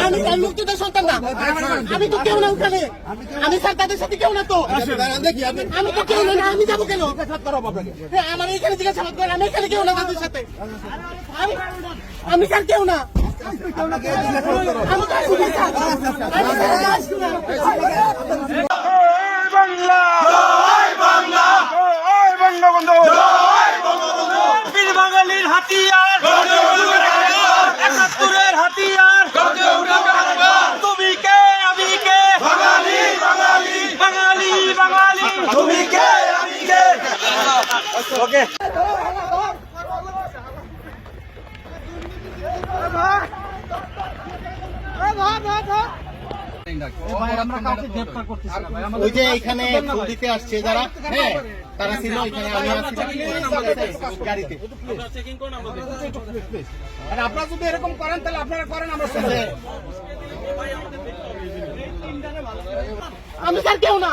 আমি মুক্তিযোদ্ধার সন্তান না, আমি তো কেউ না ওখানে, আমি স্যার তাদের সাথে কেউ না তো, আমি তো কেউ না, আমি যাবো কেন? আমার এখানে জিজ্ঞাসাবাদ করেন, আমি এখানে কেউ না তাদের সাথে, আমি স্যার কেউ না, আমি তো আসিনি স্যার, আমি স্যার আসছি না। বাংলা জয় বাংলা জয় বঙ্গবন্ধু জয় বঙ্গবন্ধু বীর বাঙালির হাতিয়ার একাত্তরের হাতিয়ার তুমি কে আমি কে বাঙালি বাঙালি বাঙালি বাঙালি তুমি কে আমি কে ওকে ওই যে এখানে ফুল দিতে আসছে যারা, হ্যাঁ তারা ছিল এখানে, আমি গাড়িতে। আপনারা যদি এরকম করেন তাহলে আপনারা করেন, আমরা আমি স্যার কেউ না।